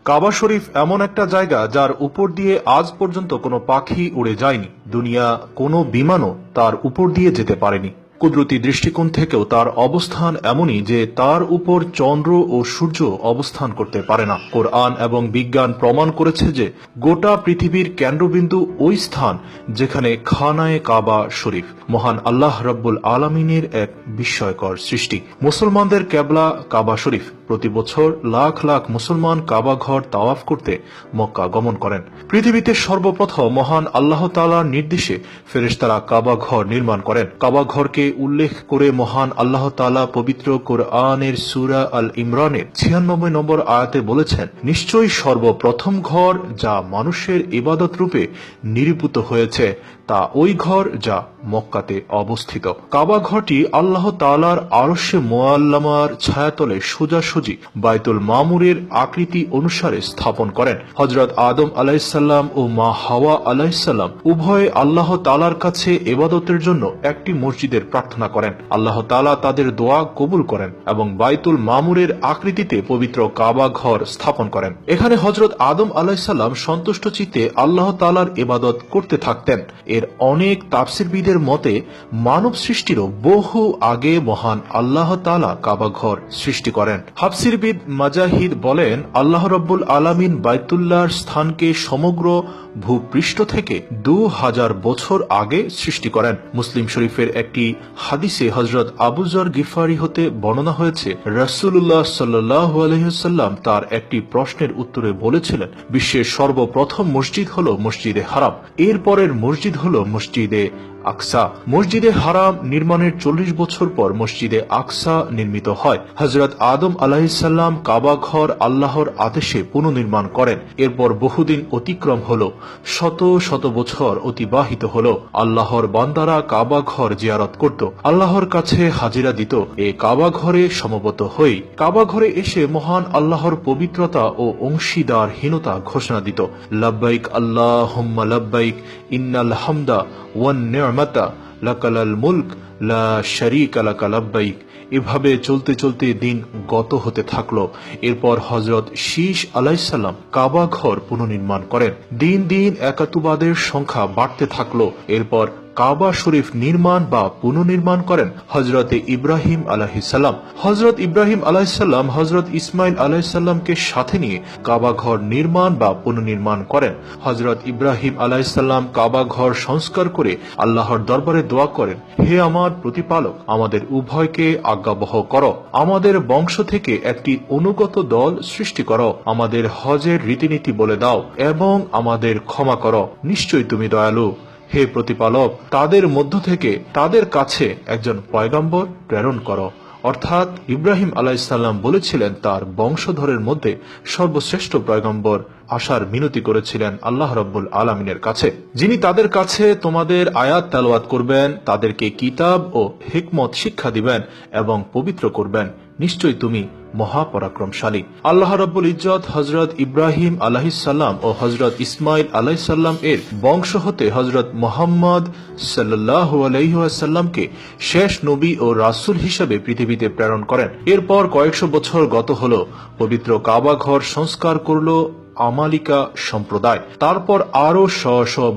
কাবা শরীফ এমন একটা জায়গা যার উপর দিয়ে আজ পর্যন্ত কোনো পাখি উড়ে যায়নি, দুনিয়া কোনো বিমানও তার উপর দিয়ে যেতে পারেনি। কুদরতি দৃষ্টিকোণ থেকেও তার অবস্থান এমনই যে তার উপর চন্দ্র ও সূর্য অবস্থান করতে পারে না। কোরআন এবং বিজ্ঞান প্রমাণ করেছে যে গোটা পৃথিবীর কেন্দ্রবিন্দু ওই স্থান যেখানে খানায়ে কাবা শরীফ। মহান আল্লাহ রাব্বুল আলামিনের এক বিস্ময়কর সৃষ্টি। মুসলমানদের কেবলা কাবা শরীফ। প্রতি বছর লাখ লাখ মুসলমান কাবা ঘর তাওয়াফ করতে মক্কা গমন করেন। পৃথিবীতে সর্বপ্রথম মহান আল্লাহ তাআলার নির্দেশে ফেরেশতারা কাবা ঘর নির্মাণ করেন। কাবা ঘরকে উল্লেখ করে মহান আল্লাহ তাআলা পবিত্র কোরআনের সূরা আল ইমরানের ৯৬ নম্বর আয়াতে বলেছেন, নিশ্চয়ই সর্বপ্রথম ঘর যা মানুষের ইবাদত রূপে নিরূপিত হয়েছে তা ওই ঘর যা মক্কাতে অবস্থিত। কাবা ঘরটি আল্লাহ তাআলার আরশে মুআল্লামার ছায়াতলে সোজাসুজি বাইতুল মামুরের আকৃতি অনুসারে স্থাপন করেন। হযরত আদম আলাইহিসসালাম ও মা হাওয়া আলাইহিসসালাম উভয়ে আল্লাহ তাআলার কাছে ইবাদতের জন্য একটি মসজিদের প্রার্থনা করেন। আল্লাহ তাআলা তাদের দোয়া কবুল করেন এবং বাইতুল মামুরের আকৃতিতে পবিত্র কাবা ঘর স্থাপন করেন। এখানে হযরত আদম আলাইহিসসালাম সন্তুষ্ট চিত্তে আল্লাহ তাআলার ইবাদত করতে থাকতেন। এর অনেক তাফসীরবিদের মতে মানব সৃষ্টিরও বহু আগে মহান আল্লাহ তাআলা কাবা ঘর সৃষ্টি করেন। তাফসীরবিদ মাজাহিদ বলেন, আল্লাহ রাব্বুল আলামিন বাইতুল্লাহর স্থানকে সমগ্র ভূপৃষ্ঠ থেকে ২০০০ বছর আগে সৃষ্টি করেন। মুসলিম শরীফের একটি হাদিসে হযরত আবু যর গিফারি হতে বর্ণনা হয়েছে, রাসূলুল্লাহ সাল্লাল্লাহু আলাইহি ওয়াসাল্লাম তার একটি প্রশ্নের উত্তরে বলেছিলেন, বিশ্বের সর্বপ্রথম মসজিদ হলো মসজিদে হারাম, এর পরের মসজিদ হলো মসজিদে আকসা। মসজিদে হারাম নির্মাণের ৪০ বছর পর মসজিদে আকসা নির্মিত হয়। হযরত আদম আলাইহিসসালাম কাবা ঘর আল্লাহর আদেশে পুনর্নির্মাণ করেন। এরপর বহুদিন অতিক্রম হলো, শত শত বছর অতিবাহিত হলো। আল্লাহর বান্দারা কাবা ঘর জিয়ারত করত, আল্লাহর কাছে হাজিরা দিত। এ কাবা ঘরে সমবেত হই কাবা ঘরে এসে মহান আল্লাহর পবিত্রতা ও অংশীদারহীনতা ঘোষণা দিত। লাব্বাইক আল্লাহুম্মা লাব্বাইক, ইন্নাল হামদা ওয়ান নি'মাতা লাকাল মুলক লা শারীকা লাকা লাব্বাইক। এভাবে চলতে চলতে দিন গত হতে থাকলো। এরপর হযরত শীশ আলাইহিসসালাম কাবা ঘর পুনর্নির্মাণ করেন। দিন দিন একাতুবাদের সংখ্যা বাড়তে থাকলো। এরপর কাবা শরীফ নির্মাণ বা পুনর্নির্মাণ করেন হযরতে ইব্রাহিম আলাইহিসসালাম। হযরত ইব্রাহিম আলাইহিসসালাম হযরত ইসমাইল আলাইহিসসালামকে সাথে নিয়ে কাবা ঘর নির্মাণ বা পুনর্নির্মাণ করেন। হযরত ইব্রাহিম আলাইহিসসালাম কাবা ঘর সংস্কার করে আল্লাহর দরবারে দোয়া করেন, হে আমার প্রতিপালক, আমাদের উভয়কে আজ্ঞাবহ করো, আমাদের বংশ থেকে একটি অনুগত দল সৃষ্টি করো, আমাদের হজের রীতিনীতি বলে দাও এবং আমাদের ক্ষমা করো, নিশ্চয়ই তুমি দয়ালু। হে প্রতিপালক, তাদের মধ্য থেকে তাদের কাছে একজন পয়গম্বর প্রেরণ করো। অর্থাৎ ইব্রাহিম আলাইহিসসালাম বলেছিলেন তার বংশধরের মধ্যে সর্বশ্রেষ্ঠ পয়গম্বর আসার মিনতি করেছিলেন আল্লাহ রাব্বুল আলামিনের কাছে, যিনি তাদের কাছে তোমাদের আয়াত তেলাওয়াত করবেন, তাদেরকে কিতাব ও হিকমত শিক্ষা দিবেন এবং পবিত্র করবেন, নিশ্চয়ই তুমি মহাপরাক্রমশালী। আল্লাহ রাব্বুল ইজ্জত হযরত ইব্রাহিম আলাইহিসসালাম ও হযরত ইসমাইল আলাইহিসসালাম এর বংশ হতে হযরত মুহাম্মদ সাল্লাল্লাহু আলাইহি ওয়াসাল্লামকে শেষ নবী ও রাসূল হিসেবে পৃথিবীতে প্রেরণ করেন। এরপর কয়েকশো বছর গত হলো, পবিত্র কাবা ঘর সংস্কার করলো আমালিকা সম্প্রদায়। তারপর আরো শ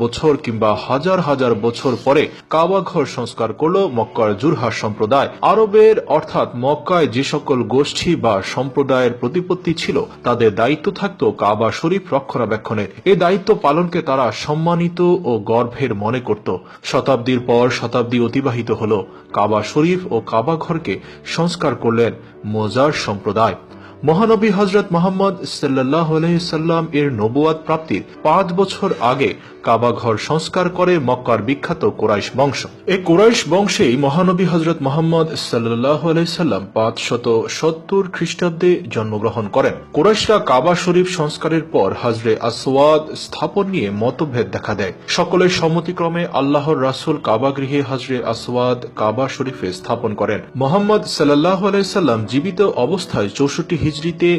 বছর কিংবা হাজার হাজার বছর পরে কাবা ঘর সংস্কার করলো মক্কার জুরহা সম্প্রদায়। আরবের অর্থাৎ মক্কায় যে সকল গোষ্ঠী বা সম্প্রদায়ের প্রতিপত্তি ছিল তাদের দায়িত্ব থাকতো কাবা শরীফ রক্ষণাবেক্ষণের। এই দায়িত্ব পালনকে তারা সম্মানিত ও গর্বের মনে করত। শতাব্দীর পর শতাব্দী অতিবাহিত হলো, কাবা শরীফ ও কাবা ঘরকে সংস্কার করলেন মোজার সম্প্রদায়। মহানবী হযরত মুহাম্মদ সাল্লাল্লাহু আলাইহি সাল্লাম এর নবুয়াত প্রাপ্তির ৫ বছর আগে কাবা ঘর সংস্কার করে মক্কার বিখ্যাত কুরাইশ বংশ। এই কুরাইশ বংশেই মহানবী হযরত মুহাম্মদ সাল্লাল্লাহু আলাইহি সাল্লাম ৫৭০ খ্রিস্টাব্দে জন্মগ্রহণ করেন। কুরাইশরা কাবা শরীফ সংস্কারের পর হাজরে আসওয়াদ স্থাপন নিয়ে মতভেদ দেখা দেয়। সকলের সম্মতিক্রমে আল্লাহর রাসূল কাবা গৃহে হাজরে আসওয়াদ কাবা শরীফে স্থাপন করেন। মুহাম্মদ সাল্লাল্লাহু আলাইহি সাল্লাম জীবিত অবস্থায় ৬৪ হিজরিতে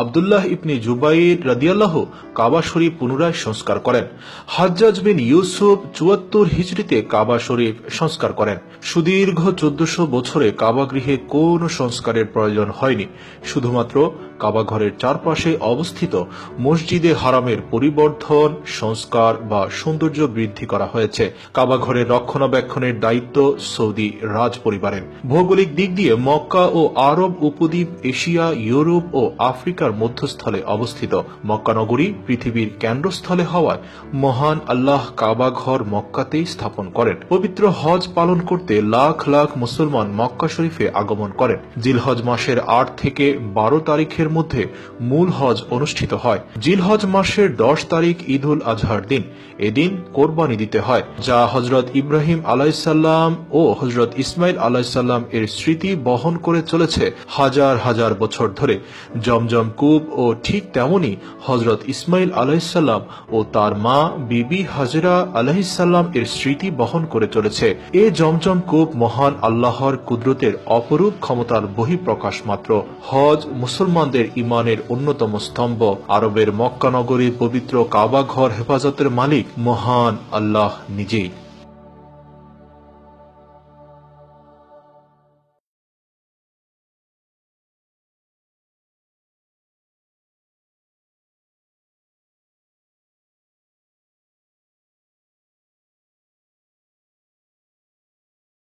আব্দুল্লাহ ইবনে জুবাইর রাদিয়াল্লাহু কাবা শরীফ পুনরায় সংস্কার করেন। হাজ্জাজ বিন ইউসুফ ৭৪ হিজরিতে কাবা শরীফ সংস্কার করেন। সুদীর্ঘ ১৪০০ বছরে কাবা গৃহে কোন সংস্কারের প্রয়োজন হয়নি, শুধুমাত্র কাবা ঘরের চারপাশে অবস্থিত মসজিদে হারামের পরিবর্ধন, সংস্কার বা সৌন্দর্য বৃদ্ধি করা হয়েছে। কাবা ঘরের রক্ষণাবেক্ষণের দায়িত্ব সৌদি রাজ পরিবারের। ভৌগোলিক দিক দিয়ে মক্কা ও আরব উপদ্বীপ এশিয়া, ইউরোপ ও আফ্রিকার মধ্যস্থলে অবস্থিত। মক্কা নগরী পৃথিবীর কেন্দ্রস্থলে হওয়ায় মহান আল্লাহ কাবা ঘর মক্কাতেই স্থাপন করেন। পবিত্র হজ পালন করতে লাখ লাখ মুসলমান মক্কা শরীফে আগমন করেন। জিলহজ মাসের 8 থেকে 12 তারিখের মধ্যে মূল হজ অনুষ্ঠিত হয়। জিলহজ মাসের 10 তারিখ ঈদুল আজহার দিন। এদিন কোরবানি দিতে হয়, যা হযরত ইব্রাহিম আলাইহিসসালাম ও হযরত ইসমাইল আলাইহিসসালাম এর স্মৃতি বহন করে চলেছে হাজার হাজার বছর ধরে। জমজম কূপ ও ঠিক তেমনি হযরত ইসমাইল আলাইহিসসালাম ও তার মা বিবি হাজেরা আলাইহিসসালাম এর স্মৃতি বহন করে চলেছে। এ জমজম কূপ মহান আল্লাহর কুদরতের অপরূপ ক্ষমতার বহিঃপ্রকাশ মাত্র। হজ মুসলমানদের ঈমানের অন্যতম স্তম্ভ। আরবের মক্কা নগরীর পবিত্র কাবা ঘর হেফাজতের মালিক মহান আল্লাহ নিজেই।